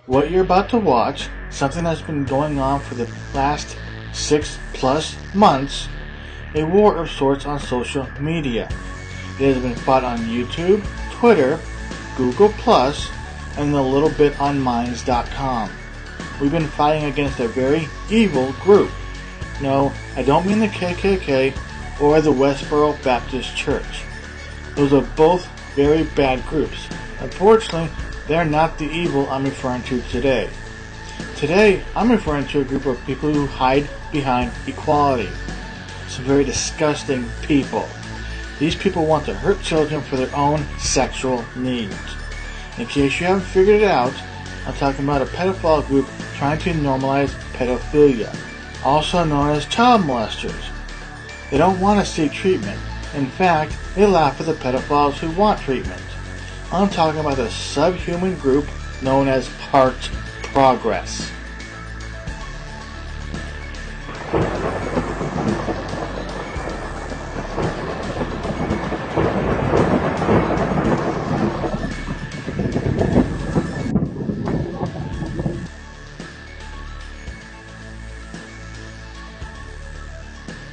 What you're about to watch, something that's been going on for the last 6+ months, a war of sorts on social media. It has been fought on YouTube, Twitter, Google+, and a little bit on Minds.com. We've been fighting against a very evil group. No, I don't mean the KKK or the Westboro Baptist Church. Those are both very bad groups. Unfortunately, they're not the evil I'm referring to today. Today, I'm referring to a group of people who hide behind equality. Some very disgusting people. These people want to hurt children for their own sexual needs. In case you haven't figured it out, I'm talking about a pedophile group trying to normalize pedophilia, also known as child molesters. They don't want to seek treatment. In fact, they laugh at the pedophiles who want treatment. I'm talking about the subhuman group known as Heart Progress.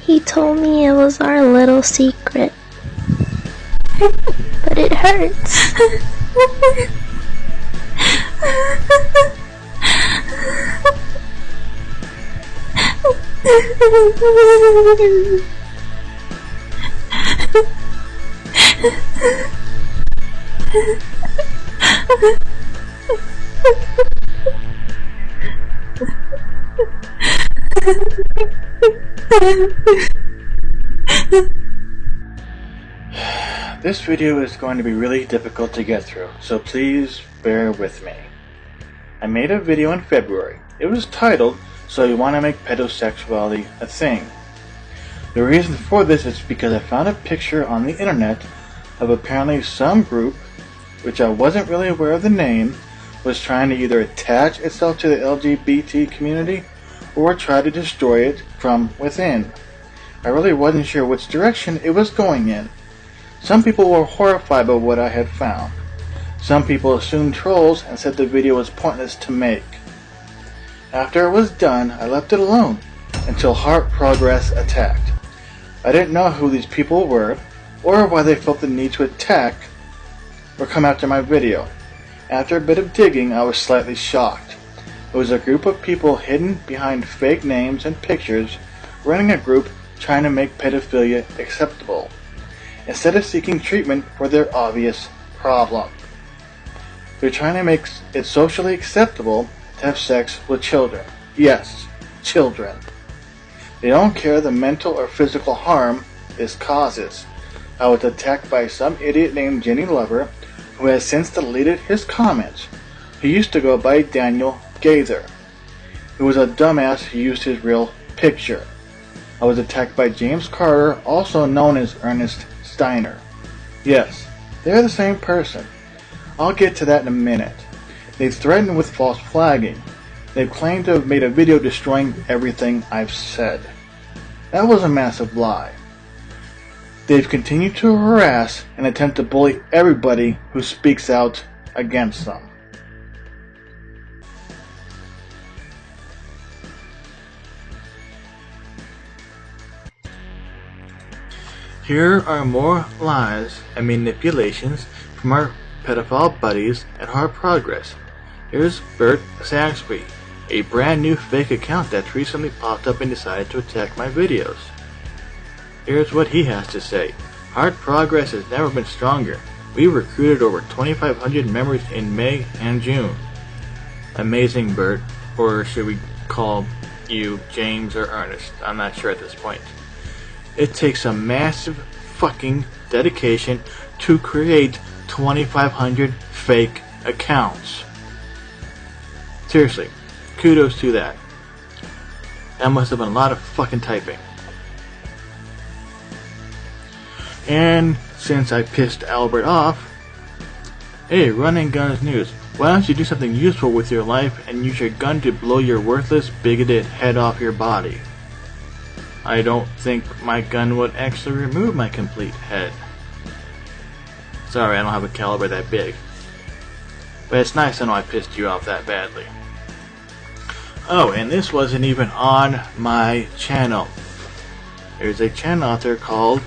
He told me it was our little secret. But it hurts. This video is going to be really difficult to get through, so please bear with me. I made a video in February. It was titled, "So You Want to Make Pedosexuality a Thing." The reason for this is because I found a picture on the internet of apparently some group, which I wasn't really aware of the name, was trying to either attach itself to the LGBT community or try to destroy it from within. I really wasn't sure which direction it was going in. Some people were horrified by what I had found. Some people assumed trolls and said the video was pointless to make. After it was done, I left it alone until Heart Progress attacked. I didn't know who these people were or why they felt the need to attack or come after my video. After a bit of digging, I was slightly shocked. It was a group of people hidden behind fake names and pictures running a group trying to make pedophilia acceptable, instead of seeking treatment for their obvious problem. They're trying to make it socially acceptable to have sex with children. Yes, children. They don't care the mental or physical harm this causes. I was attacked by some idiot named Jenny Lover, who has since deleted his comments. He used to go by Daniel Gaither, who was a dumbass who used his real picture. I was attacked by James Carter, also known as Ernst Steiner. Yes, they're the same person. I'll get to that in a minute. They threatened with false flagging. They've claimed to have made a video destroying everything I've said. That was a massive lie. They've continued to harass and attempt to bully everybody who speaks out against them. Here are more lies and manipulations from our pedophile buddies at Heart Progress. Here's Bert Saxby, a brand new fake account that recently popped up and decided to attack my videos. Here's what he has to say. Heart Progress has never been stronger. We recruited over 2,500 members in May and June. Amazing, Bert. Or should we call you James or Ernest? I'm not sure at this point. It takes a massive fucking dedication to create 2,500 fake accounts. Seriously, kudos to that. That must have been a lot of fucking typing. And since I pissed Albert off, hey, Running Guns News, why don't you do something useful with your life and use your gun to blow your worthless, bigoted head off your body? I don't think my gun would actually remove my complete head. Sorry, I don't have a caliber that big. But it's nice to know I pissed you off that badly. Oh, and this wasn't even on my channel. There's a channel out there called...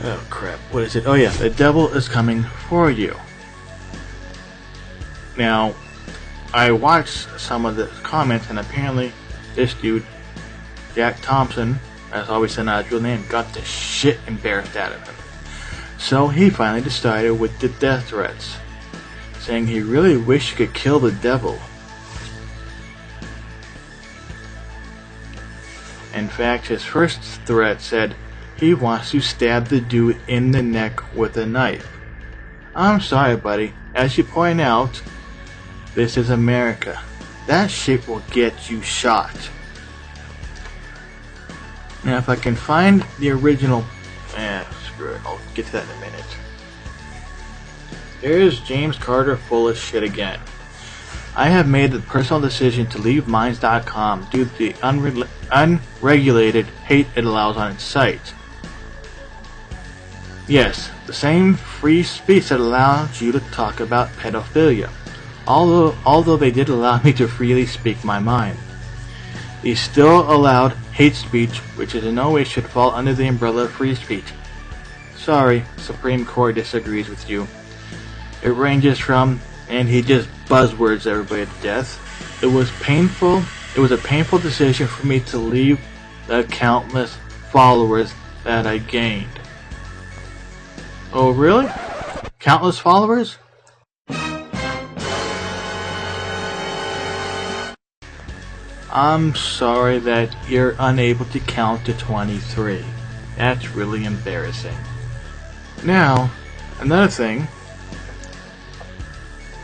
oh crap, what is it? Oh yeah, The Devil is Coming For You. Now, I watched some of the comments, and apparently this dude, Jack Thompson, as always said not his real name, got the shit embarrassed out of him. So he finally decided with the death threats, saying he really wished he could kill the devil. In fact, his first threat said he wants to stab the dude in the neck with a knife. I'm sorry, buddy. As you point out, this is America. That shit will get you shot. Now, if I can find the original... screw it. I'll get to that in a minute. Here's James Carter full of shit again. I have made the personal decision to leave Minds.com due to the unregulated hate it allows on its site. Yes, the same free speech that allows you to talk about pedophilia. Although they did allow me to freely speak my mind. They still allowed hate speech, which in no way should fall under the umbrella of free speech. Sorry, Supreme Court disagrees with you. It ranges from, and he just buzzwords everybody to death. It was painful. It was a painful decision for me to leave the countless followers that I gained. Oh really? Countless followers? I'm sorry that you're unable to count to 23. That's really embarrassing. Now, another thing.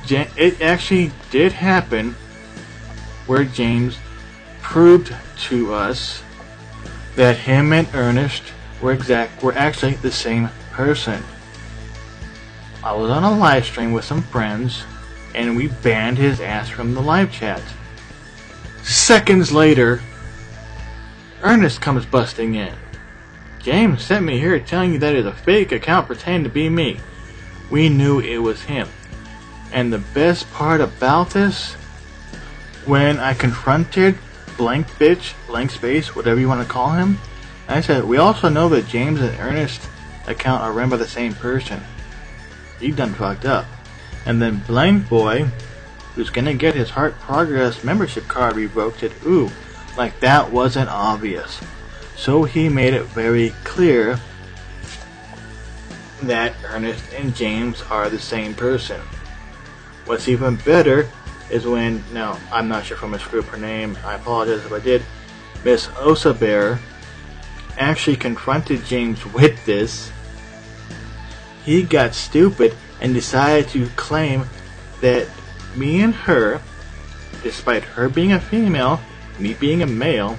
It actually did happen where James proved to us that him and Ernest were actually the same person. I was on a live stream with some friends and we banned his ass from the live chat. Seconds later, Ernest comes busting in. James sent me here telling you that it's a fake account pretending to be me. We knew it was him. And the best part about this, when I confronted blank bitch, blank space, whatever you want to call him, I said, we also know that James and Ernest account are run by the same person. He done fucked up. And then blank boy, who's gonna get his Heart Progress membership card revoked, said, ooh, like that wasn't obvious. So he made it very clear that Ernest and James are the same person. What's even better is when, now I'm not sure if I'm gonna screw up her name, I apologize if I did, Miss Osabear actually confronted James with this. He got stupid and decided to claim that me and her, despite her being a female, me being a male,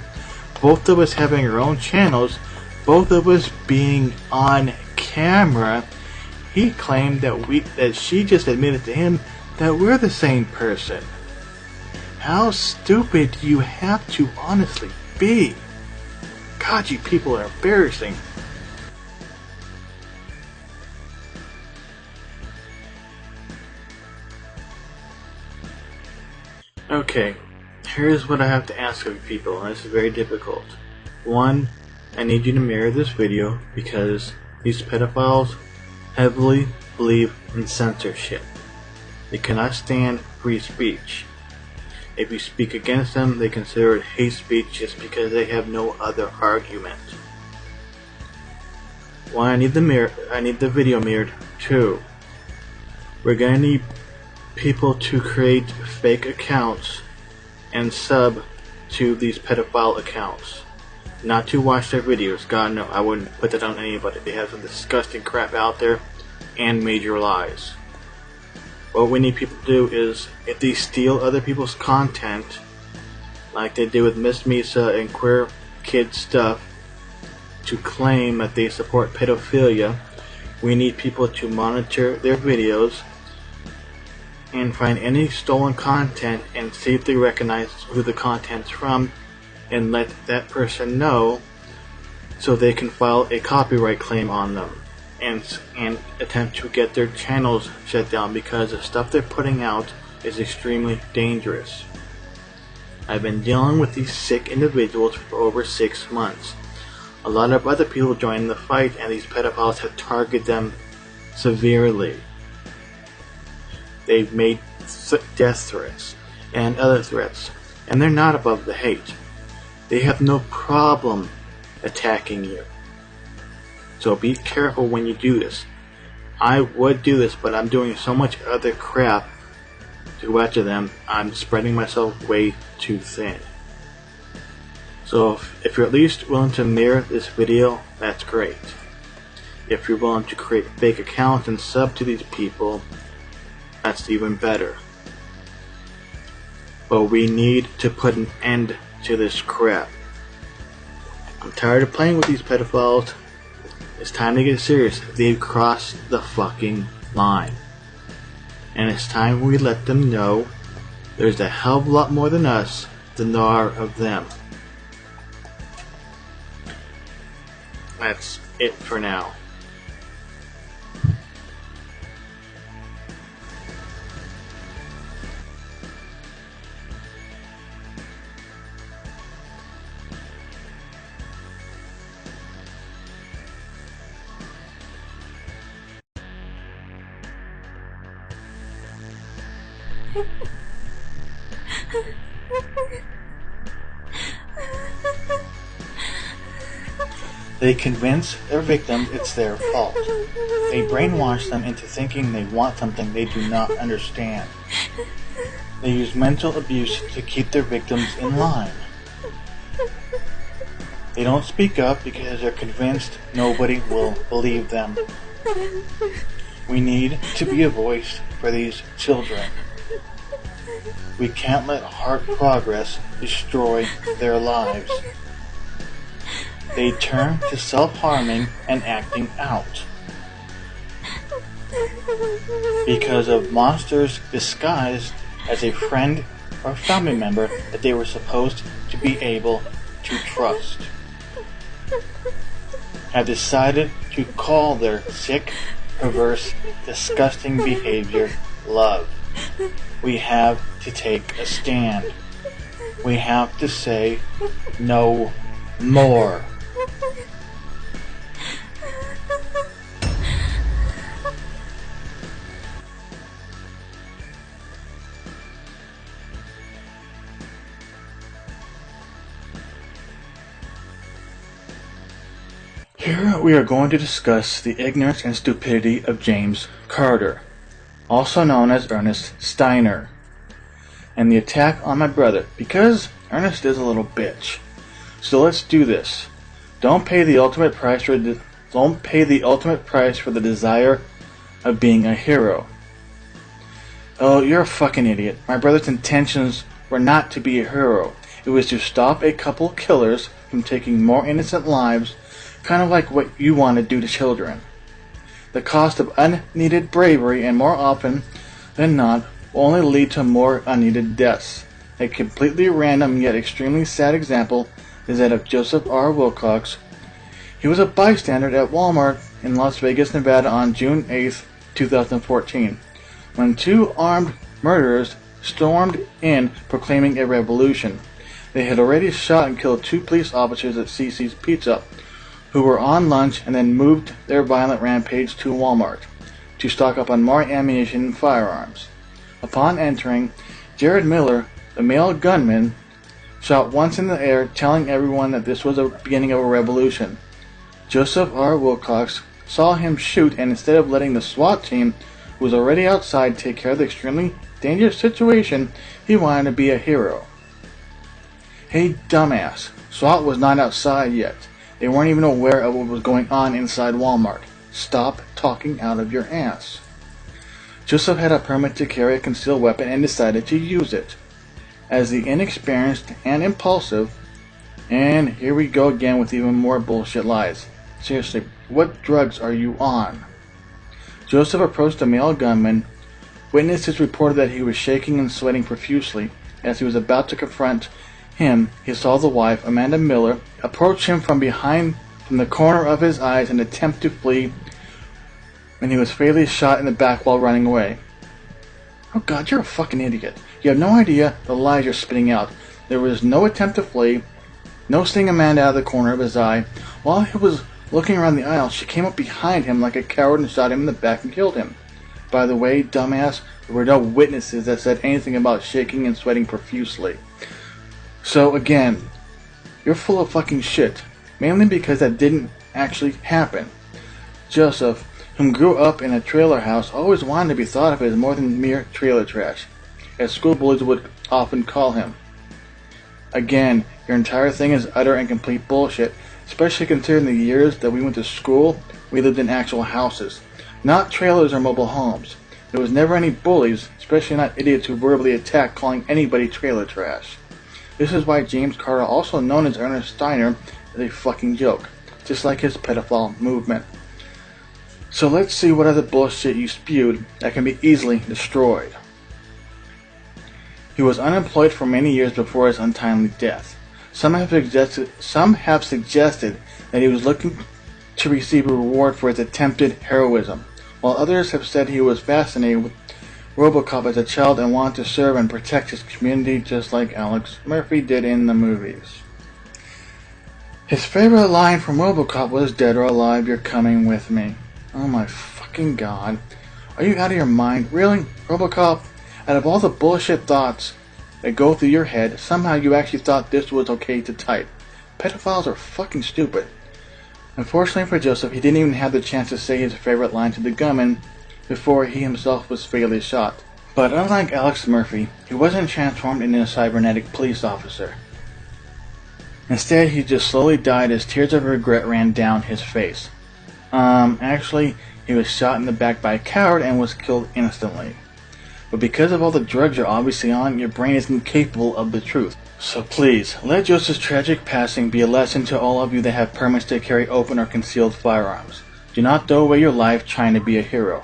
both of us having our own channels, both of us being on camera, he claimed that she just admitted to him that we're the same person. How stupid do you have to honestly be? God, you people are embarrassing. Okay, here's what I have to ask of you people, and this is very difficult. One, I need you to mirror this video because these pedophiles heavily believe in censorship. They cannot stand free speech. If you speak against them, they consider it hate speech just because they have no other argument. One, I need the video mirrored. Two, we're gonna need people to create fake accounts and sub to these pedophile accounts. Not to watch their videos. God no, I wouldn't put that on anybody. They have some disgusting crap out there and major lies. What we need people to do is, if they steal other people's content, like they did with Miss Misa and Queer Kid Stuff, to claim that they support pedophilia, we need people to monitor their videos and find any stolen content and see if they recognize who the content's from and let that person know so they can file a copyright claim on them. and attempt to get their channels shut down because the stuff they're putting out is extremely dangerous. I've been dealing with these sick individuals for over 6 months. A lot of other people joined the fight, and these pedophiles have targeted them severely. They've made death threats and other threats, and they're not above the hate. They have no problem attacking you. So be careful when you do this. I would do this, but I'm doing so much other crap to watch of them, I'm spreading myself way too thin. So if you're at least willing to mirror this video, that's great. If you're willing to create fake accounts and sub to these people, that's even better. But we need to put an end to this crap. I'm tired of playing with these pedophiles. It's time to get serious. They've crossed the fucking line. And it's time we let them know there's a hell of a lot more than us than there are of them. That's it for now. They convince their victims it's their fault. They brainwash them into thinking they want something they do not understand. They use mental abuse to keep their victims in line. They don't speak up because they're convinced nobody will believe them. We need to be a voice for these children. We can't let heart progress destroy their lives. They turn to self-harming and acting out because of monsters disguised as a friend or family member that they were supposed to be able to trust. Have decided to call their sick, perverse, disgusting behavior love. We have to take a stand. We have to say no more. Here we are going to discuss the ignorance and stupidity of James Carter, also known as Ernst Steiner, and the attack on my brother, because Ernest is a little bitch. So let's do this. Don't pay the ultimate price for the desire of being a hero. Oh, you're a fucking idiot. My brother's intentions were not to be a hero. It was to stop a couple killers from taking more innocent lives, kind of like what you want to do to children. The cost of unneeded bravery, and more often than not, will only lead to more unneeded deaths. A completely random yet extremely sad example is that of Joseph R. Wilcox. He was a bystander at Walmart in Las Vegas, Nevada on June 8, 2014, when 2 armed murderers stormed in proclaiming a revolution. They had already shot and killed 2 police officers at CC's Pizza, who were on lunch, and then moved their violent rampage to Walmart to stock up on more ammunition and firearms. Upon entering, Jared Miller, the male gunman, shot once in the air, telling everyone that this was the beginning of a revolution. Joseph R. Wilcox saw him shoot, and instead of letting the SWAT team, who was already outside, take care of the extremely dangerous situation, he wanted to be a hero. Hey dumbass, SWAT was not outside yet. They weren't even aware of what was going on inside Walmart. Stop talking out of your ass. Joseph had a permit to carry a concealed weapon and decided to use it. As the inexperienced and impulsive, and here we go again with even more bullshit lies. Seriously, what drugs are you on? Joseph approached the male gunman. Witnesses reported that he was shaking and sweating profusely. As he was about to confront him, he saw the wife, Amanda Miller, approach him from behind, from the corner of his eyes, and attempt to flee and he was fatally shot in the back while running away. Oh god, you're a fucking idiot. You have no idea the lies you're spitting out. There was no attempt to flee, no seeing Amanda out of the corner of his eye. While he was looking around the aisle, she came up behind him like a coward and shot him in the back and killed him. By the way, dumbass, there were no witnesses that said anything about shaking and sweating profusely. So again, you're full of fucking shit, mainly because that didn't actually happen. Joseph, whom grew up in a trailer house, always wanted to be thought of as more than mere trailer trash, as school bullies would often call him. Again, your entire thing is utter and complete bullshit, especially considering the years that we went to school, we lived in actual houses, not trailers or mobile homes. There was never any bullies, especially not idiots who verbally attack calling anybody trailer trash. This is why James Carter, also known as Ernst Steiner, is a fucking joke, just like his pedophile movement. So let's see what other bullshit you spewed that can be easily destroyed. He was unemployed for many years before his untimely death. Some have suggested that he was looking to receive a reward for his attempted heroism, while others have said he was fascinated with RoboCop as a child and wanted to serve and protect his community just like Alex Murphy did in the movies. His favorite line from RoboCop was, "Dead or alive, you're coming with me." Oh my fucking god. Are you out of your mind? Really? RoboCop? Out of all the bullshit thoughts that go through your head, somehow you actually thought this was okay to type. Pedophiles are fucking stupid. Unfortunately for Joseph, he didn't even have the chance to say his favorite line to the gunman before he himself was fatally shot. But unlike Alex Murphy, he wasn't transformed into a cybernetic police officer. Instead, he just slowly died as tears of regret ran down his face. Actually, he was shot in the back by a coward and was killed instantly. But because of all the drugs you're obviously on, your brain is incapable of the truth. So please, let Joseph's tragic passing be a lesson to all of you that have permits to carry open or concealed firearms. Do not throw away your life trying to be a hero.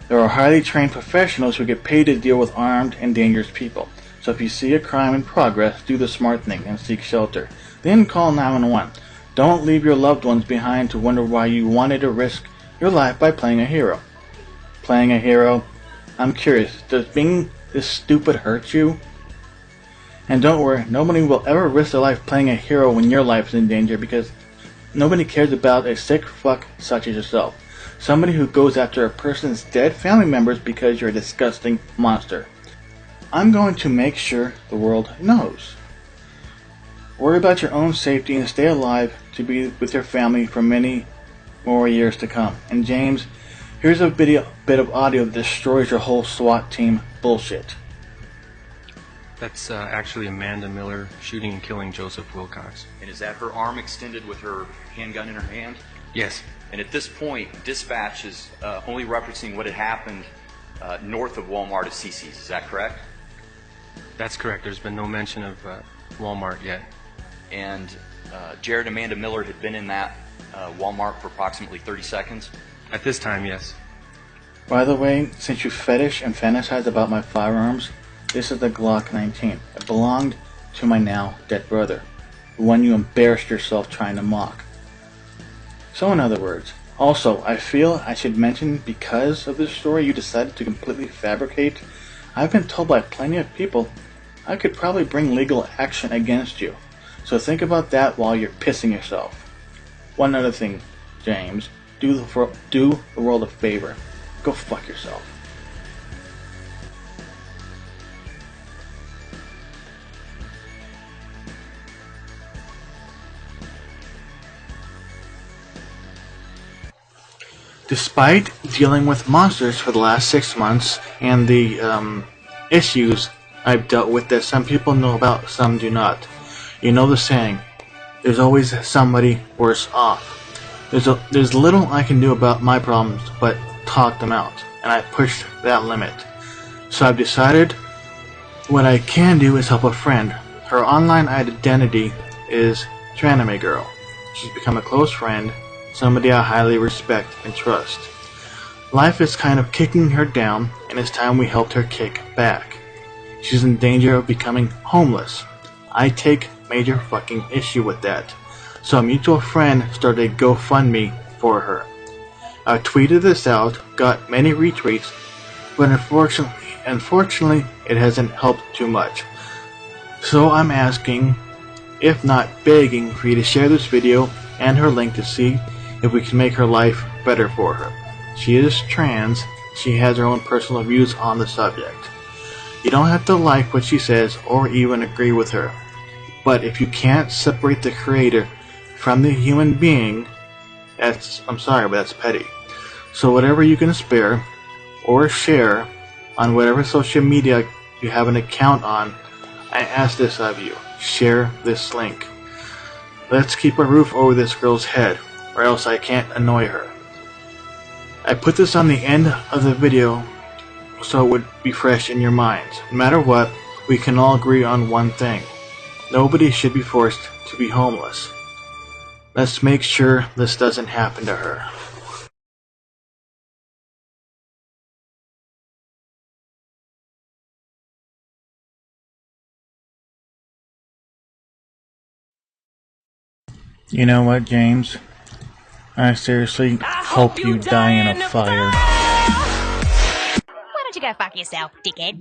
There are highly trained professionals who get paid to deal with armed and dangerous people. So if you see a crime in progress, do the smart thing and seek shelter. Then call 911. Don't leave your loved ones behind to wonder why you wanted to risk your life by playing a hero. Playing a hero? I'm curious, does being this stupid hurt you? And don't worry, nobody will ever risk their life playing a hero when your life is in danger, because nobody cares about a sick fuck such as yourself. Somebody who goes after a person's dead family members because you're a disgusting monster. I'm going to make sure the world knows. Worry about your own safety and stay alive to be with your family for many more years to come. And James, here's a bit of audio that destroys your whole SWAT team bullshit. That's actually Amanda Miller shooting and killing Joseph Wilcox. And is that her arm extended with her handgun in her hand? Yes. And at this point, dispatch is only referencing what had happened north of Walmart at CC's. Is that correct? That's correct. There's been no mention of Walmart yet. And Jared and Amanda Miller had been in that Walmart for approximately 30 seconds? At this time, yes. By the way, since you fetish and fantasize about my firearms, this is the Glock 19. It belonged to my now dead brother, the one you embarrassed yourself trying to mock. So in other words, also, I feel I should mention because of this story you decided to completely fabricate, I've been told by plenty of people I could probably bring legal action against you. So think about that while you're pissing yourself. One other thing, James, do the world a favor. Go fuck yourself. Despite dealing with monsters for the last 6 months and the issues I've dealt with that some people know about, some do not. You know the saying, there's always somebody worse off. There's little I can do about my problems but talk them out, and I pushed that limit. So I've decided what I can do is help a friend. Her online identity is Tranime Girl. She's become a close friend, somebody I highly respect and trust. Life is kind of kicking her down, and it's time we helped her kick back. She's in danger of becoming homeless. I take major fucking issue with that. So a mutual friend started a GoFundMe for her. I tweeted this out, got many retweets, but unfortunately it hasn't helped too much. So I'm asking, if not begging, for you to share this video and her link to see if we can make her life better for her. She is trans. She has her own personal views on the subject. You don't have to like what she says or even agree with her. But if you can't separate the creator from the human being, I'm sorry, but that's petty. So whatever you can spare or share on whatever social media you have an account on, I ask this of you. Share this link. Let's keep a roof over this girl's head, or else I can't annoy her. I put this on the end of the video so it would be fresh in your minds. No matter what, we can all agree on one thing. Nobody should be forced to be homeless. Let's make sure this doesn't happen to her. You know what, James? I seriously hope you die in a fire. Why don't you go fuck yourself, dickhead?